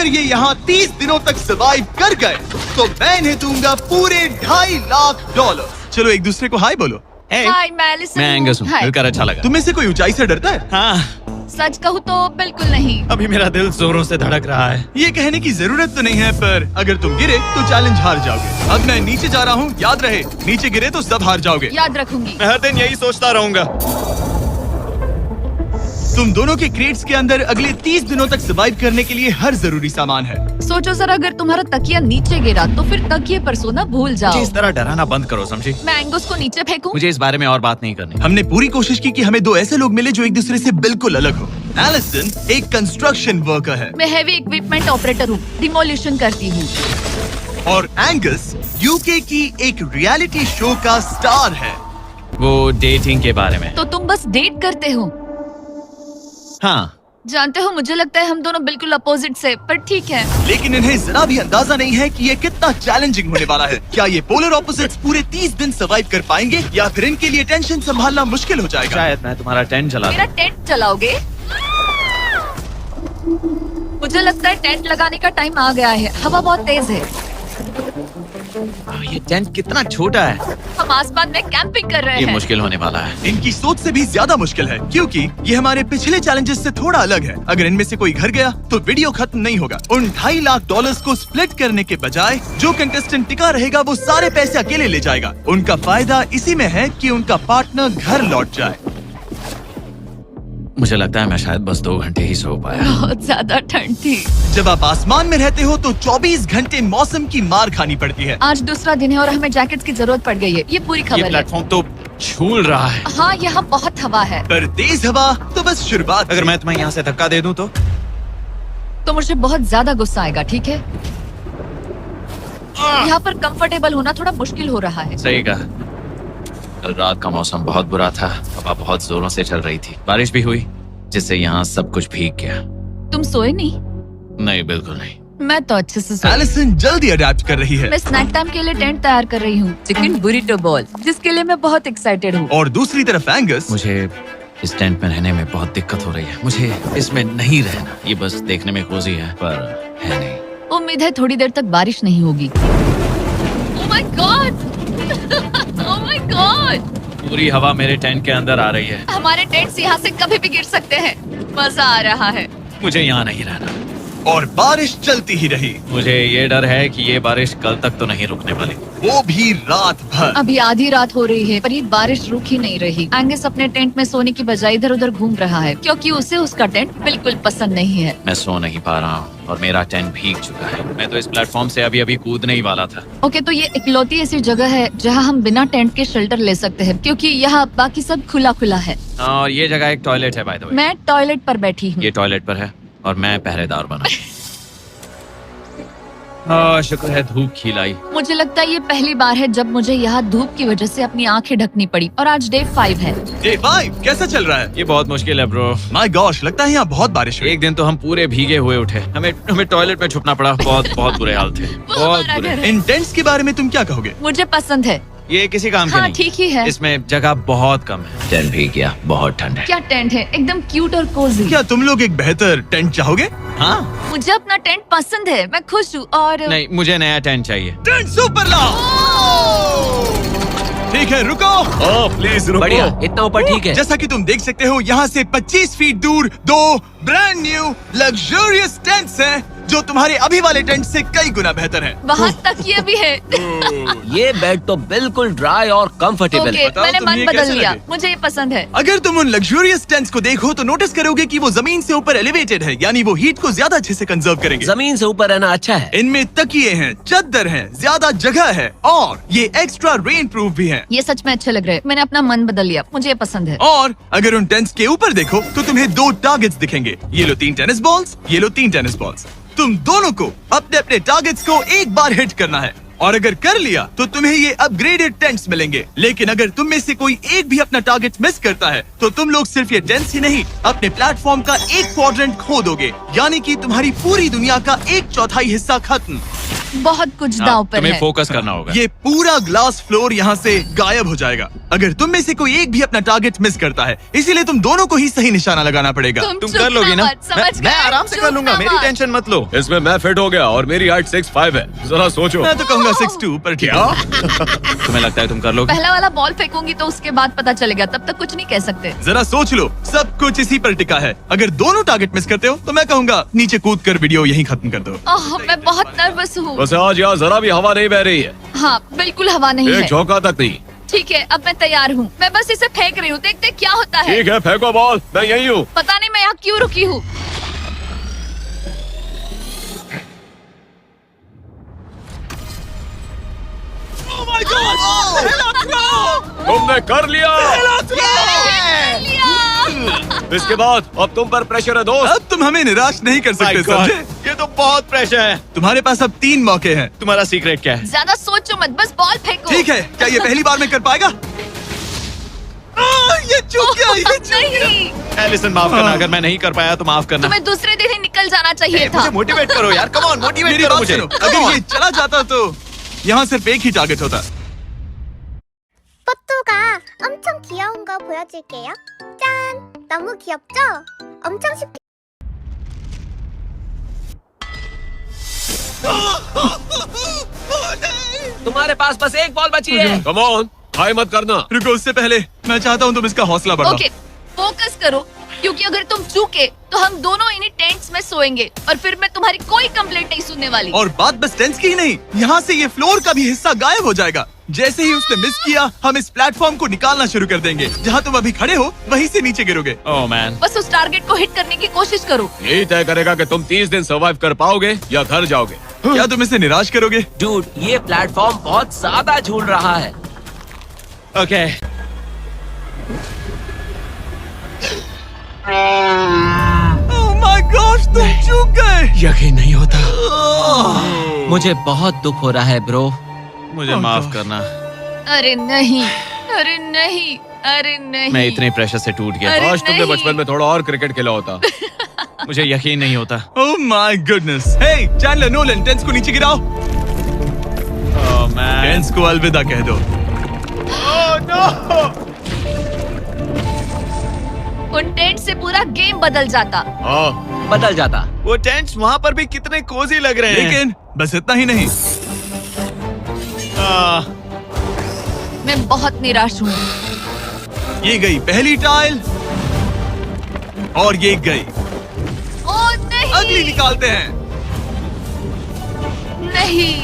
अगर ये यहाँ 30 दिनों तक सर्वाइव कर गए तो मैं इन्हें दूंगा पूरे $2.5 लाख। चलो एक दूसरे को हाय बोलो। हाय, मैं एलिसन मैं एंगस हूँ, हाय। मिलकर अच्छा लगा। तुम में से कोई ऊंचाई से डरता है? हाँ, सच कहूँ तो बिल्कुल नहीं। अभी मेरा दिल जोरों से धड़क रहा है। ये कहने की जरूरत तो नहीं है, पर अगर तुम गिरे तो चैलेंज हार जाओगे। अब मैं नीचे जा रहा हूँ, याद रहे नीचे गिरे तो सब हार जाओगे। याद रखूंगी। मैं हर दिन यही सोचता रहूंगा। तुम दोनों के क्रेट्स के अंदर अगले 30 दिनों तक सर्वाइव करने के लिए हर जरूरी सामान है। सोचो सर, अगर तुम्हारा तकिया नीचे गिरा तो फिर तकिए पर सोना भूल मुझे जाओ। इस तरह डराना बंद करो, समझी? मैं एंगस को नीचे फेंकूं? मुझे इस बारे में और बात नहीं करनी। हमने पूरी कोशिश की कि हमें दो ऐसे लोग मिले जो एक दूसरे से बिल्कुल अलग हो। एलिसन एक कंस्ट्रक्शन वर्कर है मैं हेवी इक्विपमेंट ऑपरेटर हूँ, डिमोलिशन करती हूँ। और एंगस यूके की एक रियलिटी शो का स्टार है। वो डेटिंग के बारे में। तो तुम बस डेट करते हो? हाँ, जानते हो, मुझे लगता है हम दोनों बिल्कुल अपोजिट से, पर ठीक है। लेकिन इन्हें जरा भी अंदाजा नहीं है कि ये कितना चैलेंजिंग होने वाला है। क्या ये पोलर ऑपोजिट्स पूरे 30 दिन सर्वाइव कर पाएंगे या फिर इनके लिए टेंशन संभालना मुश्किल हो जाएगा? शायद मैं तुम्हारा टेंट जला मेरा टेंट चलाओगे? मुझे लगता है टेंट लगाने का टाइम आ गया है। हवा बहुत तेज है। ये टेंट कितना छोटा है। हम आसमान में कैंपिंग कर रहे ये हैं। मुश्किल होने वाला है। इनकी सोच से भी ज्यादा मुश्किल है, क्योंकि ये हमारे पिछले चैलेंजेस से थोड़ा अलग है। अगर इनमें से कोई घर गया तो वीडियो खत्म नहीं होगा। उन $2.5 लाख को स्प्लिट करने के बजाय जो कंटेस्टेंट टिका रहेगा वो सारे पैसे अकेले ले जाएगा। उनका फायदा इसी में है कि उनका पार्टनर घर लौट जाए। मुझे लगता है मैं शायद बस 2 घंटे ही सो पाया। बहुत ज्यादा ठंड थी। जब आप आसमान में रहते हो तो 24 घंटे मौसम की मार खानी पड़ती है। आज दूसरा दिन है और हमें जैकेट्स की जरूरत पड़ गई है। ये पूरी ये खबर है। प्लेटफॉर्म तो झूल रहा है। हाँ, यहाँ बहुत हवा है। पर तेज हवा तो बस शुरुआत। अगर मैं तुम्हें यहाँ से धक्का दे दूं तो मुझे बहुत ज्यादा गुस्सा आएगा, ठीक है? यहाँ पर कंफर्टेबल होना थोड़ा मुश्किल हो रहा है। सही कहा। कल रात का मौसम बहुत बुरा था। हवा बहुत जोरों से चल रही थी। बारिश भी हुई, जिससे यहाँ सब कुछ भीग गया। तुम सोए नहीं? नहीं, बिल्कुल नहीं। मैं तो अच्छे से सोई। एलिसन जल्दी अडेप्ट कर रही है। मैं स्नैक टाइम के लिए टेंट तैयार कर रही हूँ, चिकन बुरिटो बॉल, जिसके लिए मैं बहुत एक्साइटेड हूँ। और दूसरी तरफ एंगस। मुझे इस टेंट में रहने में बहुत दिक्कत हो रही है। मुझे इसमें नहीं रहना। ये बस देखने में कोजी है, पर है नहीं। उम्मीद है थोड़ी देर तक बारिश नहीं होगी। Oh my God! Oh my God! पूरी हवा मेरे टेंट के अंदर आ रही है। हमारे टेंट्स यहाँ से कभी भी गिर सकते हैं। मजा आ रहा है। मुझे यहाँ नहीं रहना। और बारिश चलती ही रही, मुझे ये डर है कि ये बारिश कल तक तो नहीं रुकने वाली। वो भी रात भर। अभी आधी रात हो रही है पर ये बारिश रुक ही नहीं रही। एंगस अपने टेंट में सोने की बजाय इधर उधर घूम रहा है, क्योंकि उसे उसका टेंट बिल्कुल पसंद नहीं है। मैं सो नहीं पा रहा हूँ और मेरा टेंट भीग चुका है। मैं तो इस प्लेटफॉर्म से अभी अभी कूदने ही वाला था। ओके, तो ये इकलौती ऐसी जगह है जहाँ हम बिना टेंट के शेल्टर ले सकते हैं, क्योंकि यहाँ बाकी सब खुला खुला है। और ये जगह एक टॉयलेट है, बाय द वे। मैं टॉयलेट पर बैठी हूँ। ये टॉयलेट पर है और मैं पहरेदार बना। शुक्र है धूप खिलाई। मुझे लगता है ये पहली बार है जब मुझे यहाँ धूप की वजह से अपनी आंखें ढकनी पड़ी। और आज डे 5 है। डे 5 कैसा चल रहा है? ये बहुत मुश्किल है ब्रो। माय गॉश, लगता है यहाँ बहुत बारिश हुई। एक दिन तो हम पूरे भीगे हुए उठे। हमें टॉयलेट में छुपना पड़ा। बहुत बुरे हाल थे। बहुत हमारा बुरे। घर है। इन टेंट्स के बारे में तुम क्या कहोगे? मुझे पसंद है। ये किसी काम के हाँ, नहीं। ठीक ही है। इसमें जगह बहुत कम है। टेंट भीग गया, बहुत ठंड है। क्या टेंट है, एकदम क्यूट और कोजी। क्या तुम लोग एक बेहतर टेंट चाहोगे? हाँ, मुझे अपना टेंट पसंद है, मैं खुश हूँ। और नहीं, मुझे नया टेंट चाहिए। टेंट सुपर लाओ। ठीक है, रुको। प्लीज रुको। बढ़िया, इतना ऊपर ठीक है। जैसा कि तुम देख सकते हो, यहाँ से 25 फीट दूर 2 ब्रांड न्यू लग्जरियस टेंट्स हैं, जो तुम्हारे अभी वाले टेंट से कई गुना बेहतर हैं। वहाँ तक ये भी है। ये बेड तो बिल्कुल ड्राई और कंफर्टेबल ओके, है। बताओ मैंने तुम्हें मन ये बदल कैसे लिया। लगे? मुझे ये पसंद है। अगर तुम उन लग्जरियस टेंट्स को देखो तो नोटिस करोगे कि वो जमीन से ऊपर एलिवेटेड है, यानी वो हीट को ज्यादा अच्छे से कंजर्व करेंगे। जमीन से ऊपर रहना अच्छा है। इनमें तकिए हैं, चद्दर हैं, ज्यादा जगह है और ये एक्स्ट्रा रेन प्रूफ भी हैं। ये सच में अच्छे लग रहे हैं। मैंने अपना मन बदल लिया, मुझे ये पसंद है। और अगर उन टेंट्स के ऊपर देखो तो तुम्हें 2 टारगेट्स दिखेंगे। ये लो 3 टेनिस बॉल्स, ये लो 3 टेनिस बॉल्स। तुम दोनों को अपने अपने टारगेट्स को एक बार हिट करना है, और अगर कर लिया तो तुम्हें ये अपग्रेडेड टेंट्स मिलेंगे। लेकिन अगर तुम में से कोई एक भी अपना टारगेट मिस करता है तो तुम लोग सिर्फ ये टेंट्स ही नहीं, अपने प्लेटफॉर्म का एक क्वाड्रेंट खो दोगे, यानी कि तुम्हारी पूरी दुनिया का 1/4 हिस्सा खत्म। बहुत कुछ दांव पर तुम्हें है। फोकस करना होगा। ये पूरा ग्लास फ्लोर यहाँ से गायब हो जाएगा अगर तुम में से कोई एक भी अपना टारगेट मिस करता है, इसीलिए तुम दोनों को ही सही निशाना लगाना पड़ेगा। तुम चुप कर लोगी ना? मत, समझ मैं गए? आराम से चुप कर लूंगा, ना मेरी मत। टेंशन मत लो। इसमें मैं फिट हो गया और मेरी हाइट 6'5" है। जरा सोचो। मैं तो कहूंगा 6'2", पर क्या? तुम्हें लगता है तुम कर लोगे? पहला वाला बॉल फेंकूंगी तो उसके बाद पता चलेगा, तब तक कुछ नहीं कह सकते। जरा सोच लो, सब कुछ इसी पर टिका है। अगर दोनों टारगेट मिस करते हो तो मैं कहूंगा नीचे कूद कर वीडियो यहीं खत्म कर दो। ओह, मैं बहुत नर्वस हूँ। बस आज यहाँ जरा भी हवा नहीं बह रही है, हाँ, बिल्कुल हवा नहीं एक है। झोंका तक नहीं। ठीक है, अब मैं तैयार हूँ। मैं बस इसे फेंक रही हूँ, देखते क्या होता है। ठीक है, फेंको बॉल, मैं यही हूँ। पता नहीं मैं यहाँ क्यों रुकी हूँ। तुमने कर लिया। इसके बाद अब तुम पर प्रेशर है दोस्त। अब तुम हमें निराश नहीं कर सकते, My God, समझे? ये तो बहुत प्रेशर है। तुम्हारे पास अब 3 मौके हैं। तुम्हारा सीक्रेट क्या है? ज्यादा सोचो मत, बस बॉल फेंको। ठीक है, क्या ये पहली बार में कर पाएगा? ये चूक गया, ये चूक गया। नहीं, एलिसन माफ करना, अगर मैं नहीं कर पाया तो माफ करना। तुम्हें दूसरे दिन ही निकल जाना चाहिए था। मुझे मोटिवेट करो यार, कम ऑन मोटिवेट मेरी करो बात मुझे। सुनो, अगर ये चला जाता तो यहाँ सिर्फ एक ही टारगेट होता। 뽀또가 엄청 귀여운 거 보여줄게요. 짠! 너무 귀엽죠? 엄청 쉽게 तुम्हारे पास बस एक बॉल बची है। कम ऑन, हाई मत करना। रुको, उससे पहले मैं चाहता हूँ तुम इसका हौसला बढ़ाओ। ओके, फोकस करो, क्योंकि अगर तुम चूके तो हम दोनों इन्हीं टेंट्स में सोएंगे और फिर मैं तुम्हारी कोई कंप्लेंट नहीं सुनने वाली। और बात बस टेंस की ही नहीं, यहाँ से ये फ्लोर का भी हिस्सा गायब हो जाएगा। जैसे ही उसने मिस किया, हम इस प्लेटफॉर्म को निकालना शुरू कर देंगे। जहाँ तुम अभी खड़े हो, वहीं से नीचे गिरोगे। ओह मैन, बस उस टारगेट को हिट करने की कोशिश करो। यही तय करेगा कि तुम 30 दिन सर्वाइव कर पाओगे या घर जाओगे। क्या तुम इसे निराश करोगे? डूड, ये प्लेटफॉर्म बहुत ज्यादा झूल रहा है। ओके। ओह माय गॉश, तुम चूक गए। यकीन नहीं होता। मुझे बहुत दुख हो रहा है ब्रो। मुझे माफ करना, अरे नहीं, अरे नहीं, अरे नहीं। मैं इतने प्रेशर से टूट गया। अरे काश तुमने नहीं। बचपन में थोड़ा और क्रिकेट खेला होता। मुझे यकीन नहीं होता। Oh my goodness. Hey Chandler, Nolan, tents को नीचे गिराओ। ओह मैन, टेंस को अलविदा कह दो। उन टेंट से पूरा गेम बदल जाता। हाँ, बदल जाता। वो टेंट्स वहाँ पर भी कितने कोजी लग रहे हैं। लेकिन बस इतना ही नहीं, आह, मैं बहुत निराश हूँ। ये गई पहली टाइल और ये गई। ओह नहीं, अगली निकालते हैं। नहीं।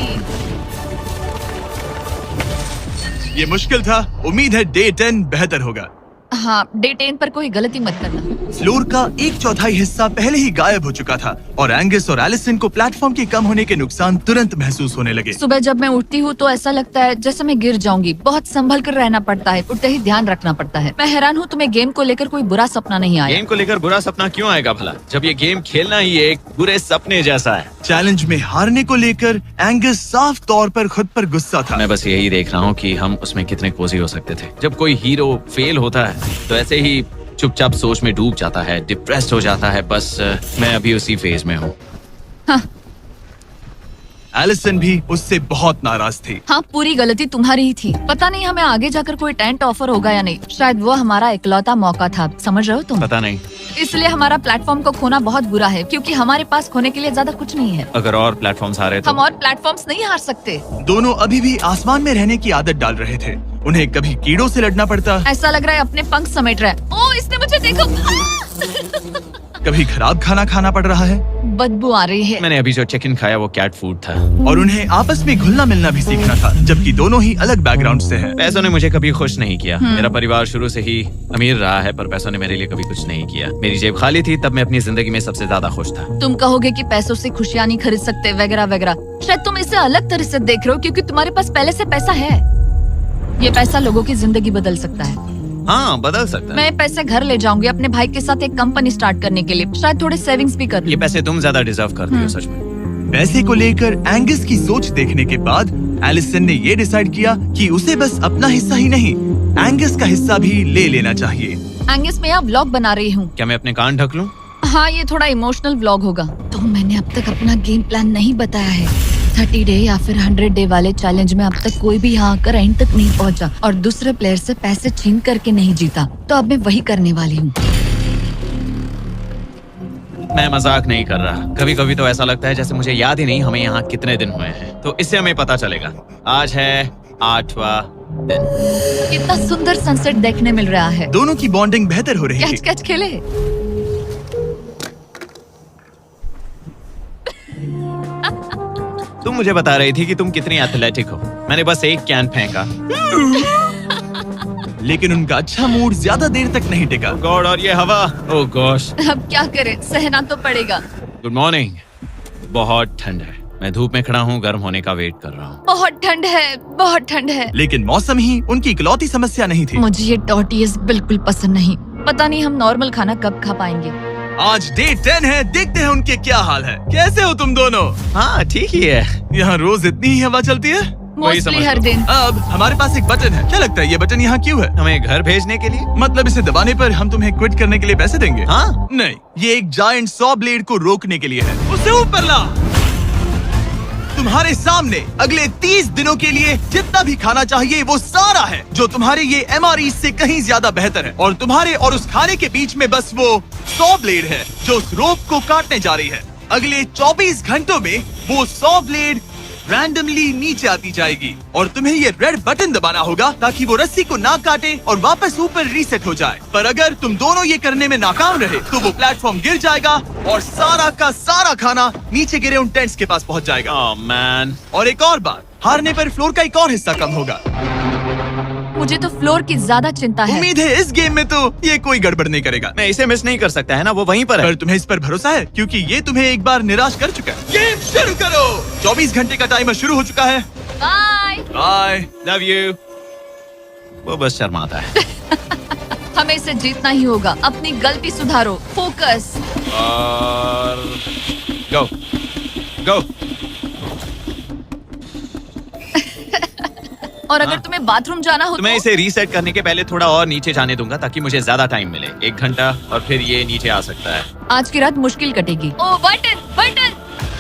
ये मुश्किल था, उम्मीद है डे 10 बेहतर होगा। हाँ, डे 10 पर कोई गलती मत करना। फ्लोर का 1/4 हिस्सा पहले ही गायब हो चुका था और एंगस और एलिसन को प्लेटफॉर्म के कम होने के नुकसान तुरंत महसूस होने लगे। सुबह जब मैं उठती हूँ तो ऐसा लगता है जैसे मैं गिर जाऊंगी। बहुत संभल कर रहना पड़ता है, उठते ही ध्यान रखना पड़ता है। मैं हैरान हूँ तुम्हें गेम को लेकर कोई बुरा सपना नहीं आया। गेम को लेकर बुरा सपना क्यों आएगा भला, जब ये गेम खेलना ही एक बुरे सपने जैसा है। चैलेंज में हारने को लेकर एंगस साफ तौर पर खुद पर गुस्सा था। मैं बस यही देख रहा हूँ कि हम उसमें कितने कोजी हो सकते थे। जब कोई हीरो फेल होता है तो ऐसे ही चुपचाप सोच में डूब जाता है, डिप्रेस्ड हो जाता है। बस मैं अभी उसी फेज में हूँ। एलिसन भी उससे बहुत नाराज थी। हाँ, पूरी गलती तुम्हारी ही थी। पता नहीं हमें आगे जाकर कोई टेंट ऑफर होगा या नहीं। शायद वो हमारा इकलौता मौका था, समझ रहे हो तुम? पता नहीं, इसलिए हमारा प्लेटफॉर्म को खोना बहुत बुरा है, क्योंकि हमारे पास खोने के लिए ज्यादा कुछ नहीं है। अगर और प्लेटफॉर्म्स आ रहे हम तो। और प्लेटफॉर्म्स नहीं हार सकते। दोनों अभी भी आसमान में रहने की आदत डाल रहे थे। उन्हें कभी कीड़ों से लड़ना पड़ता, ऐसा लग रहा है अपने पंख समेट रहा है। ओह, इसने मुझे देखो। कभी खराब खाना खाना पड़ रहा है बदबू आ रही है। मैंने अभी जो चिकन खाया वो कैट फूड था। और उन्हें आपस में घुलना मिलना भी सीखना था, जबकि दोनों ही अलग बैकग्राउंड से हैं। पैसों ने मुझे कभी खुश नहीं किया। मेरा परिवार शुरू से ही अमीर रहा है, पर पैसों ने मेरे लिए कभी कुछ नहीं किया। मेरी जेब खाली थी तब मैं अपनी जिंदगी में सबसे ज्यादा खुश था। तुम कहोगे कि पैसों से खुशियां नहीं खरीद सकते वगैरह वगैरह। शायद तुम इसे अलग तरह से देख रहे हो, क्योंकि तुम्हारे पास पहले से पैसा है। ये पैसा लोगों की जिंदगी बदल सकता है। हाँ, बदल सकता है। मैं पैसे घर ले जाऊंगी अपने भाई के साथ एक कंपनी स्टार्ट करने के लिए। शायद थोड़े सेविंग्स भी कर लूं। ये पैसे तुम ज्यादा डिजर्व करती हो, सच में। पैसे को लेकर एंगस की सोच देखने के बाद एलिसन ने ये डिसाइड किया कि उसे बस अपना हिस्सा ही नहीं, एंगस का हिस्सा भी ले लेना चाहिए। एंगस, मैं यहाँ व्लॉग बना रही हूँ। क्या मैं अपने कान ढक लूं? हाँ, ये थोड़ा इमोशनल व्लॉग होगा। तो मैंने अब तक अपना गेम प्लान नहीं बताया है। 30 डे या फिर 100 डे वाले चैलेंज में अब तक कोई भी यहाँ आकर एंड तक नहीं पहुँचा और दूसरे प्लेयर से पैसे छीन करके नहीं जीता, तो अब मैं वही करने वाली हूँ। मैं मजाक नहीं कर रहा। कभी कभी तो ऐसा लगता है जैसे मुझे याद ही नहीं हमें यहाँ कितने दिन हुए हैं, तो इससे हमें पता चलेगा। आज है 8वां दिन। कितना सुंदर सनसेट देखने मिल रहा है। दोनों की बॉन्डिंग बेहतर हो रही है। कैच कैच खेले। तुम मुझे बता रही थी कि तुम कितनी एथलेटिक हो। मैंने बस एक कैन फेंका। लेकिन उनका अच्छा मूड ज्यादा देर तक नहीं टिका। गॉड, और ये हवा, ओह गॉश। अब क्या करें, सहना तो पड़ेगा। Good morning. बहुत ठंड है। मैं धूप में खड़ा हूँ, गर्म होने का वेट कर रहा हूँ। बहुत ठंड है, बहुत ठंड है। लेकिन मौसम ही उनकी इकलौती समस्या नहीं थी। मुझे ये टॉर्टियस बिल्कुल पसंद नहीं। पता नहीं हम नॉर्मल खाना कब खा पाएंगे। आज डे 10 है, देखते हैं उनके क्या हाल है। कैसे हो तुम दोनों? हाँ ठीक ही है। यहाँ रोज इतनी ही हवा चलती है? मोस्टली हर दिन। अब हमारे पास एक बटन है। क्या लगता है ये बटन यहाँ क्यों है? हमें घर भेजने के लिए? मतलब इसे दबाने पर हम तुम्हें क्विट करने के लिए पैसे देंगे? हाँ। नहीं, ये एक जायंट सॉ ब्लेड को रोकने के लिए है। उसे ऊपर ला। तुम्हारे सामने अगले 30 दिनों के लिए जितना भी खाना चाहिए वो सारा है, जो तुम्हारे ये MRE से कहीं ज्यादा बेहतर है। और तुम्हारे और उस खाने के बीच में बस वो सॉ ब्लेड है जो उस रोप को काटने जा रही है। अगले 24 घंटों में वो सॉ ब्लेड रैंडमली नीचे आती जाएगी और तुम्हें ये रेड बटन दबाना होगा ताकि वो रस्सी को ना काटे और वापस ऊपर रीसेट हो जाए। पर अगर तुम दोनों ये करने में नाकाम रहे तो वो प्लेटफॉर्म गिर जाएगा और सारा का सारा खाना नीचे गिरे उन टेंट्स के पास पहुंच जाएगा। Oh man. और एक और बात, हारने पर फ्लोर का एक और हिस्सा कम होगा। मुझे तो फ्लोर की ज्यादा चिंता है। उम्मीद है इस गेम में तो ये कोई गड़बड़ नहीं करेगा। मैं इसे मिस नहीं कर सकता है ना, वो वहीं पर है। पर तुम्हें इस पर भरोसा है क्योंकि ये तुम्हें एक बार निराश कर चुका है। गेम शुरू करो। 24 घंटे का टाइमर शुरू हो चुका है। बाय। बाय। Love you. वो बस शर्माता है। हमें इसे जीतना ही होगा। अपनी गलती सुधारो। फोकस। और गो गो। और अगर तुम्हें बाथरूम जाना हो तो मैं इसे रीसेट करने के पहले थोड़ा और नीचे जाने दूंगा ताकि मुझे ज्यादा टाइम मिले। 1 घंटा और फिर ये नीचे आ सकता है। आज की रात मुश्किल कटेगी। ओ बटन बटन।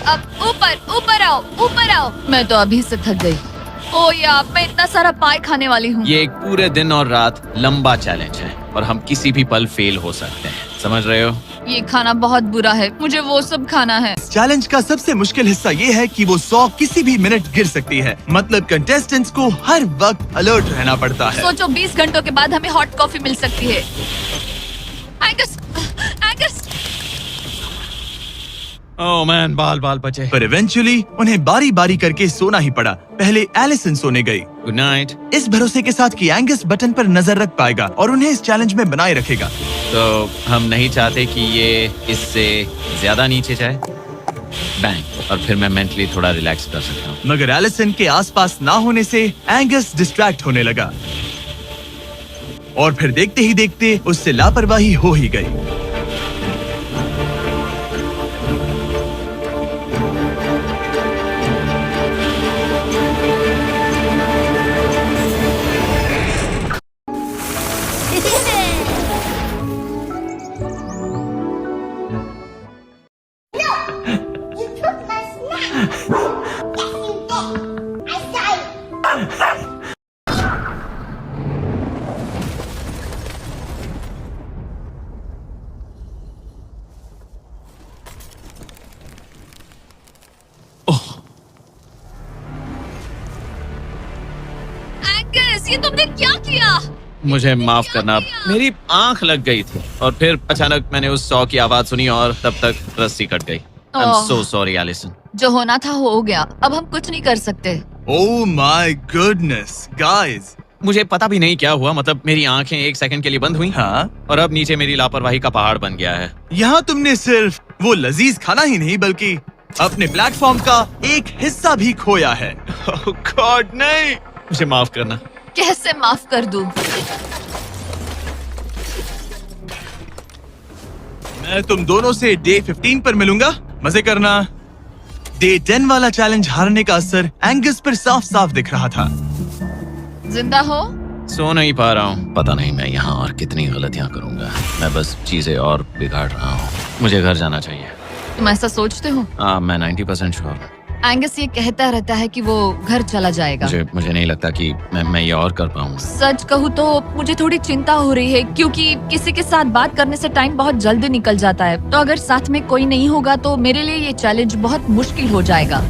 अब ऊपर ऊपर आओ, ऊपर आओ। मैं तो अभी से थक गई। ओ यार, मैं इतना सारा पाई खाने वाली हूँ। ये एक पूरे दिन और रात लंबा चैलेंज है और हम किसी भी पल फेल हो सकते हैं, समझ रहे हो? ये खाना बहुत बुरा है। मुझे वो सब खाना है। इस चैलेंज का सबसे मुश्किल हिस्सा ये है कि वो 100 किसी भी मिनट गिर सकती है। मतलब कंटेस्टेंट्स को हर वक्त अलर्ट रहना पड़ता है। सोचो 20 घंटों के बाद हमें हॉट कॉफी मिल सकती है। Angus, Angus. ओह मैन, बाल बाल बचे। पर इवेंचुअली उन्हें बारी बारी करके सोना ही पड़ा। पहले एलिसन सोने गई, गुड नाइट। इस भरोसे के साथ कि एंगस बटन पर नजर रख पाएगा और उन्हें इस चैलेंज में बनाए रखेगा। तो हम नहीं चाहते कि ये इससे ज्यादा नीचे जाए। बैंग। और फिर मैं मेंटली थोड़ा रिलैक्स कर सकता हूँ। मगर एलिसन के आसपास ना होने से एंगस डिस्ट्रैक्ट होने लगा और फिर देखते ही देखते उससे लापरवाही हो ही गई। You took my snack. Yes, you did. I saw it. Angus, ये तुमने क्या किया? मुझे माफ करना, मेरी आंख लग गई थी और फिर अचानक मैंने उस 100 की आवाज सुनी और तब तक रस्सी कट गई। I'm so sorry, Allison. जो होना था हो गया। अब हम कुछ नहीं कर सकते। Oh my goodness, guys. मुझे पता भी नहीं क्या हुआ, मतलब मेरी आंखें 1 सेकंड के लिए बंद हुई। हाँ, और अब नीचे मेरी लापरवाही का पहाड़ बन गया है। यहाँ तुमने सिर्फ वो लजीज खाना ही नहीं बल्कि अपने प्लेटफॉर्म का एक हिस्सा भी खोया है। Oh God, नहीं। मुझे माफ करना। कैसे माफ कर दूं? मैं तुम दोनों से डे 15 पर मिलूंगा। मजे करना। डे 10 वाला चैलेंज हारने का असर एंगस पर साफ साफ दिख रहा था। जिंदा हो? सो नहीं पा रहा हूँ। पता नहीं मैं यहाँ और कितनी गलतियाँ करूँगा। मैं बस चीजें और बिगाड़ रहा हूँ। मुझे घर जाना चाहिए। तुम ऐसा सोचते हो? हाँ, मैं 90% श्योर हूँ। एंगस ये कहता रहता है कि वो घर चला जाएगा। मुझे नहीं लगता कि मैं ये और कर पाऊंगा। सच कहूँ तो मुझे थोड़ी चिंता हो रही है, क्योंकि किसी के साथ बात करने से टाइम बहुत जल्दी निकल जाता है। तो अगर साथ में कोई नहीं होगा तो मेरे लिए ये चैलेंज बहुत मुश्किल हो जाएगा।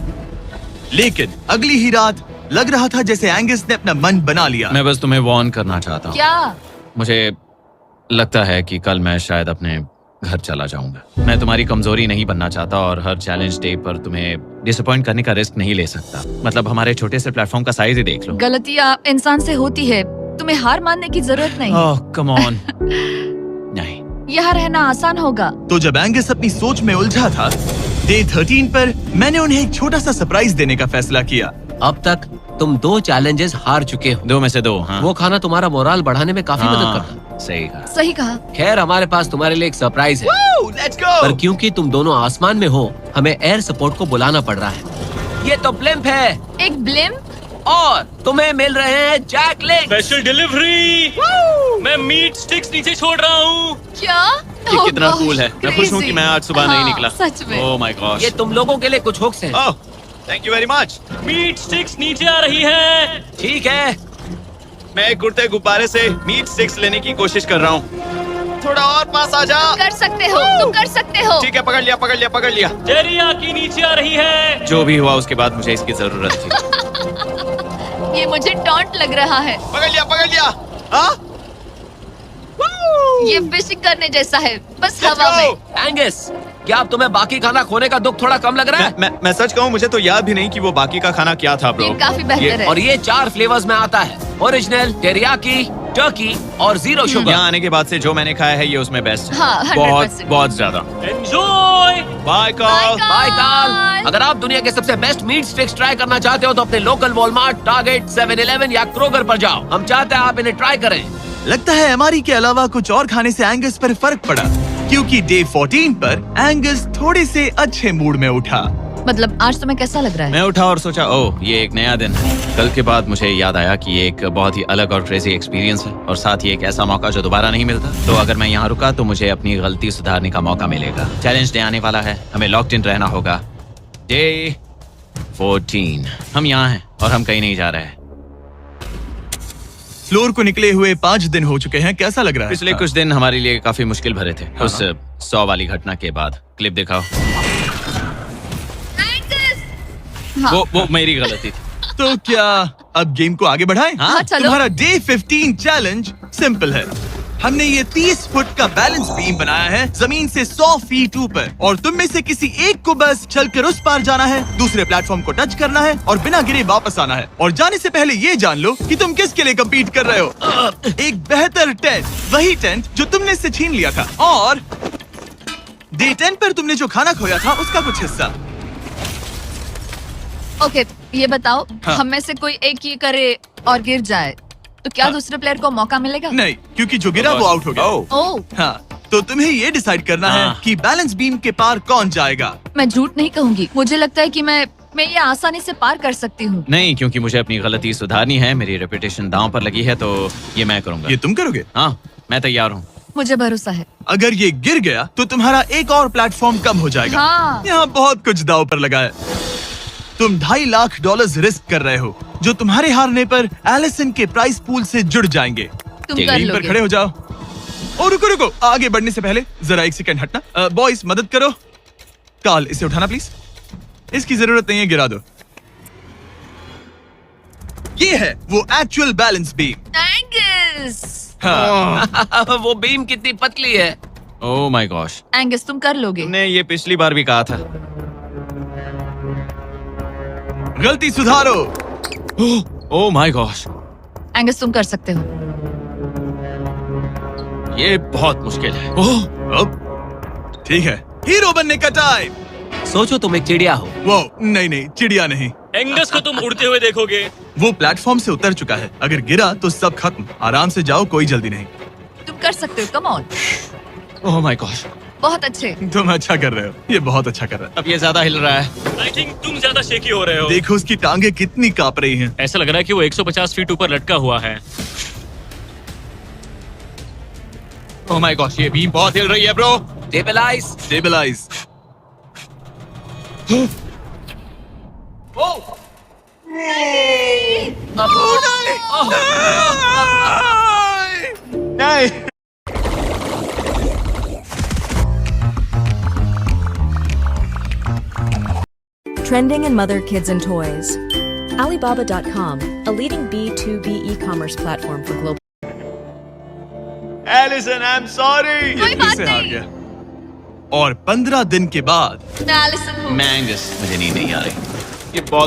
लेकिन अगली ही रात लग रहा था जैसे एंगस ने अपना मन बना लिया। मैं बस तुम्हें वार्न करना चाहता हूँ। क्या? मुझे लगता है कि कल मैं शायद अपने घर चला जाऊंगा। मैं तुम्हारी कमजोरी नहीं बनना चाहता और हर चैलेंज डे पर तुम्हें डिसअपॉइंट करने का रिस्क नहीं ले सकता। मतलब हमारे छोटे से प्लेटफॉर्म का साइज ही देख लो। गलतियाँ इंसान से होती है, तुम्हें हार मानने की जरूरत नहीं। ओह कम ऑन। नहीं, यहाँ रहना आसान होगा। तो जब एंगस अपनी सोच में उलझा था, डे 13 पर मैंने उन्हें एक छोटा सा सरप्राइज देने का फैसला किया। अब तक तुम 2 चैलेंजेस हार चुके हो। 2 में से 2। हाँ। वो खाना तुम्हारा मोराल बढ़ाने में काफी मदद करता है। सही कहा। सही कहा। खैर हमारे पास तुम्हारे लिए एक सरप्राइज है। Let's go. पर क्योंकि तुम दोनों आसमान में हो, हमें एयर सपोर्ट को बुलाना पड़ रहा है। ये तो ब्लिम्प है एक ब्लिम्प? और तुम्हें मिल रहे हैं जैक लिंक्स। Special delivery. मैं मीट स्टिक्स नीचे छोड़ रहा हूँ। क्या? ये Oh कितना gosh, कूल है। मैं खुश हूँ कि मैं आज सुबह नहीं हाँ, निकला। सच में। Oh my gosh. ये तुम लोगों के लिए कुछ हुक्स हैं। Oh thank you very much. Meat sticks नीचे आ रही है। ठीक है, मैं एक उड़ते गुब्बारे से मीट स्टिक्स लेने की कोशिश कर रहा हूँ। थोड़ा और पास आ जा। कर सकते हो, तुम कर सकते हो। ठीक है, पकड़ लिया पकड़ लिया पकड़ लिया। टेरियाकी नीचे आ रही है। जो भी हुआ उसके बाद मुझे इसकी जरूरत थी। ये मुझे टॉन्ट लग रहा है। पकड़ लिया पकड़ लिया। हाँ? ये फिशिंग करने जैसा है, बस हवा में। एंगस, क्या अब तुम्हें बाकी खाना खोने का दुख थोड़ा कम लग रहा है? मैं सच कहूँ, मुझे तो याद भी नहीं कि वो बाकी का खाना क्या था ब्रो। ये काफी बेहतर है। और ये 4 फ्लेवर्स में आता है, ओरिजिनल, टेरियाकी, टर्की और 0 शुगर। यहाँ आने के बाद से जो मैंने खाया है ये उसमें बेस्ट है। हाँ, 100%। बहुत ज्यादा। एंजॉय। Bye call. बाय काल। अगर आप दुनिया के सबसे बेस्ट मीट स्टिक्स ट्राई करना चाहते हो तो अपने लोकल वॉलमार्ट, टारगेट, 7-Eleven या क्रोगर पर जाओ। हम चाहते हैं आप इन्हें ट्राई करें। लगता है एमआरई के अलावा कुछ और खाने से एंगस पर फर्क पड़ा, क्योंकि डे 14 पर एंगस थोड़े से अच्छे मूड में उठा। मतलब आज तुम्हें कैसा लग रहा है? मैं उठा और सोचा ओह ये एक नया दिन है। कल के बाद मुझे याद आया कि ये एक बहुत ही अलग और क्रेजी एक्सपीरियंस है और साथ ही एक ऐसा मौका जो दोबारा नहीं मिलता। तो अगर मैं यहाँ रुका तो मुझे अपनी गलती सुधारने का मौका मिलेगा। चैलेंज डे आने वाला है, हमें लॉक्ड इन रहना होगा। डे 14 हम यहाँ हैं और हम कहीं नहीं जा रहे हैं। फ्लोर को निकले हुए 5 दिन हो चुके हैं, कैसा लग रहा है? पिछले कुछ दिन हमारे लिए काफी मुश्किल भरे थे। उस 100 वाली घटना के बाद। क्लिप दिखाओ। हाँ। वो मेरी गलती थी। तो क्या अब गेम को आगे बढ़ाएं? हाँ, चलो। तुम्हारा डे 15 चैलेंज सिंपल है। हमने ये 30 फुट का बैलेंस बीम बनाया है जमीन से 100 फीट ऊपर, और तुम में से किसी एक को बस चलकर उस पार जाना है, दूसरे प्लेटफॉर्म को टच करना है और बिना गिरे वापस आना है। और जाने से पहले ये जान लो कि तुम किसके लिए कम्पीट कर रहे हो। एक बेहतर टेंट, वही टेंट जो तुमने इससे छीन लिया था, और डे 10 पर तुमने जो खाना खोया था उसका कुछ हिस्सा। ओके, ये बताओ, हाँ। हम में से कोई एक ये करे और गिर जाए तो क्या हाँ। दूसरे प्लेयर को मौका मिलेगा? नहीं, क्योंकि जो गिरा वो आउट हो गया। ओह, हाँ, तो तुम्हें ये डिसाइड करना है हाँ। कि बैलेंस बीम के पार कौन जाएगा। मैं झूठ नहीं कहूंगी, मुझे लगता है कि मैं ये आसानी से पार कर सकती हूँ। नहीं, क्योंकि मुझे अपनी गलती सुधारनी है। मेरी रेपुटेशन दांव पर लगी है, तो ये मैं करूंगा। ये तुम करोगे? हाँ, मैं तैयार हूँ। मुझे भरोसा है। अगर ये गिर गया तो तुम्हारा एक और प्लेटफॉर्म कम हो जाएगा। हाँ। यहाँ बहुत कुछ दाव पर लगा है। तुम $2.5 लाख रिस्क कर रहे हो, जो तुम्हारे हारने पर एलिसन के प्राइस पूल से जुड़ जाएंगे। तुम ठीक कर है, टीम पर लोगे। खड़े हो जाओ। और रुको रुको, आगे बढ़ने से पहले जरा 1 सेकंड हटना। बॉयज मदद करो। कार्ल, इसे उठाना प्लीज। इसकी जरूरत नहीं है, गिरा दो। ये है वो एक्चुअल बैलेंस बीम। एंगस, हाँ। वो बीम कितनी पतली है। ओह माय गॉश। एंगस तुम कर लोगे। तुमने ये पिछली बार भी कहा था। गलती सुधारो। ओह माय गॉश, एंगस तुम कर सकते हो। ये बहुत मुश्किल है। अब ठीक है, हीरो बनने का टाइम। सोचो तुम एक चिड़िया हो। वो नहीं, चिड़िया नहीं। एंगस को तुम उड़ते हुए देखोगे। वो प्लेटफॉर्म से उतर चुका है। अगर गिरा तो सब खत्म। आराम से जाओ, कोई जल्दी नहीं। तुम कर सकते हो, come on. Oh my gosh, बहुत अच्छे। तुम अच्छा कर रहे हो, ये बहुत अच्छा कर रहा अब ये ज्यादा हिल रहा है। आई थिंक तुम ज्यादा शेकी हो रहे हो। है। देखो उसकी टांगे कितनी कांप रही हैं। ऐसा लग रहा है कि वो 150 फीट ऊपर लटका हुआ है। ओह माय गॉश, ये बीम बहुत हिल रही है ब्रो। स्टेबलाइज। स्टेबलाइज। नहीं। Trending in mother, kids, and toys. Alibaba.com, a leading B2B e-commerce platform for global. Alison, I am sorry. कोई बात फिर से हार नहीं। गया। और 15 दिन के बाद मैं एलिसन हूँ। मैं एंगस, मुझे नींद नहीं आ रही। ये बहुत